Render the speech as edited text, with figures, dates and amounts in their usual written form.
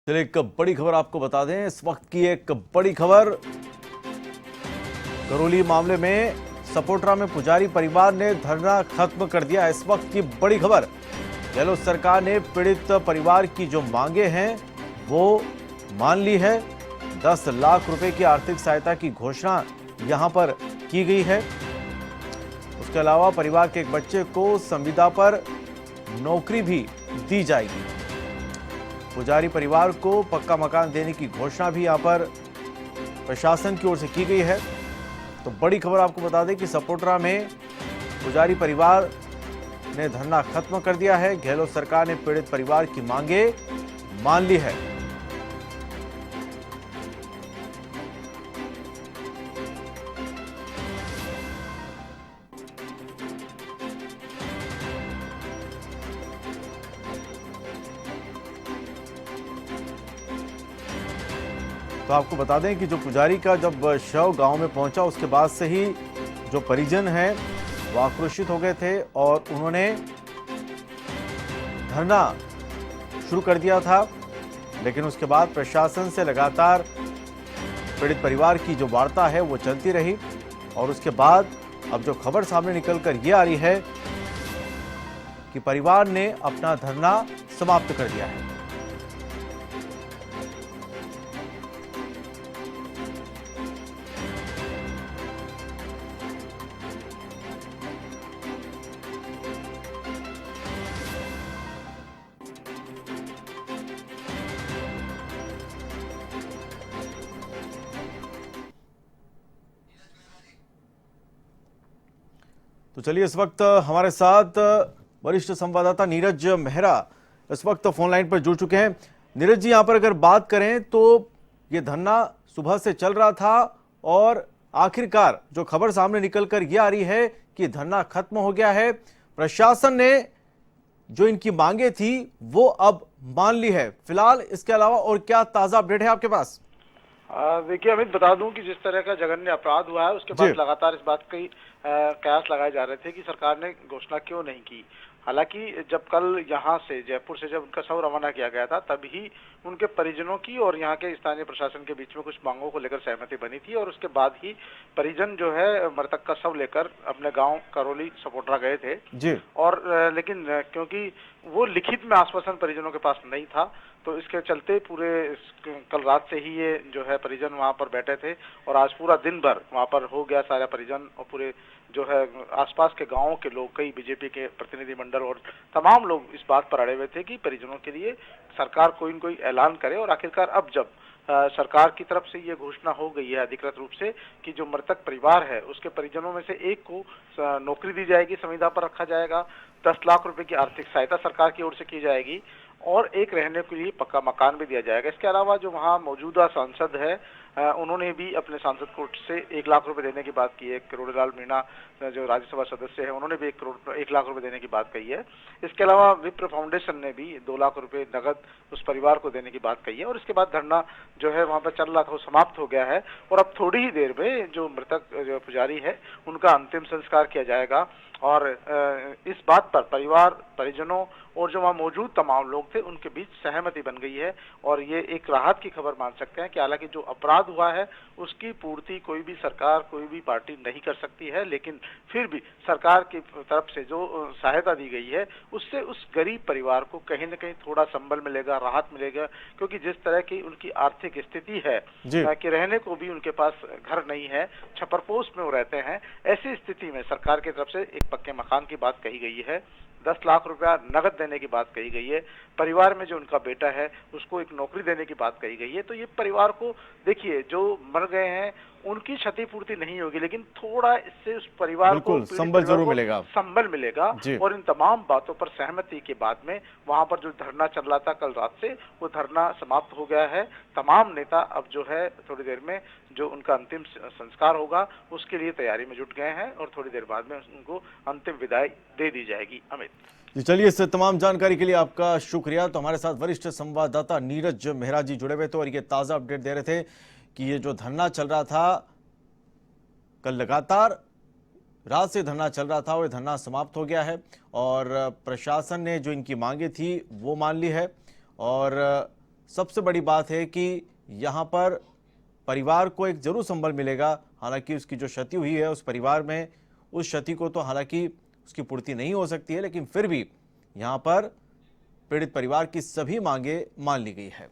चलिए एक बड़ी खबर आपको बता दें। इस वक्त की एक बड़ी खबर, करौली मामले में सपोटरा में पुजारी परिवार ने धरना खत्म कर दिया। इस वक्त की बड़ी खबर, गहलोत सरकार ने पीड़ित परिवार की जो मांगे हैं वो मान ली है। 10 लाख रुपए की आर्थिक सहायता की घोषणा यहां पर की गई है। उसके अलावा परिवार के एक बच्चे को संविदा पर नौकरी भी दी जाएगी। पुजारी परिवार को पक्का मकान देने की घोषणा भी यहां पर प्रशासन की ओर से की गई है। तो बड़ी खबर आपको बता दें कि सपोटरा में पुजारी परिवार ने धरना खत्म कर दिया है। गहलोत सरकार ने पीड़ित परिवार की मांगे मान ली है। तो आपको बता दें कि जो पुजारी का जब शव गांव में पहुंचा उसके बाद से ही जो परिजन हैं वो आक्रोशित हो गए थे और उन्होंने धरना शुरू कर दिया था। लेकिन उसके बाद प्रशासन से लगातार पीड़ित परिवार की जो वार्ता है वो चलती रही और उसके बाद अब जो खबर सामने निकलकर ये आ रही है कि परिवार ने अपना धरना समाप्त कर दिया है। तो चलिए इस वक्त हमारे साथ वरिष्ठ संवाददाता नीरज मेहरा इस वक्त फोन लाइन पर जुड़ चुके हैं। नीरज जी, यहां पर अगर बात करें तो ये धरना सुबह से चल रहा था और आखिरकार जो खबर सामने निकल कर ये आ रही है कि धरना खत्म हो गया है। प्रशासन ने जो इनकी मांगे थी वो अब मान ली है। फिलहाल इसके अलावा और क्या ताजा अपडेट है आपके पास? देखिए अमित, बता दूं कि जिस तरह का जघन्य अपराध हुआ है उसके बाद लगातार इस बात की कयास लगाए जा रहे थे कि सरकार ने घोषणा क्यों नहीं की। हालांकि जब कल यहाँ से जयपुर से जब उनका शव रवाना किया गया था तभी उनके परिजनों की और यहाँ के स्थानीय प्रशासन के बीच में कुछ मांगों को लेकर सहमति बनी थी और उसके बाद ही परिजन जो है मृतक का शव लेकर अपने गांव करौली सपोटरा गए थे जी। और लेकिन क्योंकि वो लिखित में आश्वासन परिजनों के पास नहीं था तो इसके चलते पूरे कल रात से ही ये जो है परिजन वहां पर बैठे थे और आज पूरा दिन भर वहां पर हो गया सारा परिजन और पूरे जो है आसपास के गांवों के लोग, कई बीजेपी के प्रतिनिधि मंडल और तमाम लोग इस बात पर अड़े हुए थे कि परिजनों के लिए सरकार कोई न कोई ऐलान करे। और आखिरकार अब जब सरकार की तरफ से ये घोषणा हो गई है अधिकृत रूप से कि जो मृतक परिवार है उसके परिजनों में से एक को नौकरी दी जाएगी, संविदा पर रखा जाएगा, 10 लाख रुपए की आर्थिक सहायता सरकार की ओर से की जाएगी और एक रहने के लिए पक्का मकान भी दिया जाएगा। इसके अलावा जो वहाँ मौजूदा सांसद है उन्होंने भी अपने सांसद कोष से 1 लाख रुपए देने की बात की है। करोड़ीलाल मीणा जो राज्यसभा सदस्य है उन्होंने भी 1 लाख रुपए देने की बात कही है। इसके अलावा विप्र फाउंडेशन ने भी 2 लाख रुपए नगद उस परिवार को देने की बात कही है। और इसके बाद धरना जो है वहां पर चल रहा था वो समाप्त हो गया है और अब थोड़ी ही देर में जो मृतक जो पुजारी है उनका अंतिम संस्कार किया जाएगा। और इस बात पर परिवार, परिजनों और जो वहाँ मौजूद तमाम लोग थे उनके बीच सहमति बन गई है और ये एक राहत की खबर मान सकते हैं कि हालांकि जो अपराध हुआ है उसकी पूर्ति कोई भी सरकार, कोई भी पार्टी नहीं कर सकती है, लेकिन फिर भी सरकार की तरफ से जो सहायता दी गई है उससे उस गरीब परिवार को कहीं न कहीं थोड़ा संबल मिलेगा, राहत मिलेगा। क्योंकि जिस तरह की उनकी आर्थिक स्थिति है कि रहने को भी उनके पास घर नहीं है, छपरपोश में वो रहते हैं, ऐसी स्थिति में सरकार की तरफ से एक पक्के मकान की बात कही गई है, 10 लाख रुपया नगद देने की बात कही गई है, परिवार में जो उनका बेटा है उसको एक नौकरी देने की बात कही गई है। तो ये परिवार को देखिए जो मर गए हैं उनकी क्षतिपूर्ति नहीं होगी, लेकिन थोड़ा इससे उस परिवार को संबल जरूर मिलेगा, संबल मिलेगा। और इन तमाम बातों पर सहमति के बाद में वहां पर जो धरना चल रहा था कल रात से वो धरना समाप्त हो गया है। तमाम नेता अब जो है थोड़ी देर में जो उनका अंतिम संस्कार होगा उसके लिए तैयारी में जुट गए हैं और थोड़ी देर बाद में उनको अंतिम विदाई दे दी जाएगी। अमित जी, चलिए इस तमाम जानकारी के लिए आपका शुक्रिया। तो हमारे साथ वरिष्ठ संवाददाता नीरज मेहरा जी जुड़े हुए थे और ये ताज़ा अपडेट दे रहे थे कि ये जो धरना चल रहा था कल लगातार रात से धरना चल रहा था वो धरना समाप्त हो गया है और प्रशासन ने जो इनकी मांगे थी वो मान ली है और सबसे बड़ी बात है कि यहाँ पर परिवार को एक जरूर संबल मिलेगा। हालांकि उसकी जो क्षति हुई है उस परिवार में, उस क्षति को तो हालांकि उसकी पूर्ति नहीं हो सकती है, लेकिन फिर भी यहाँ पर पीड़ित परिवार की सभी मांगे मान ली गई है।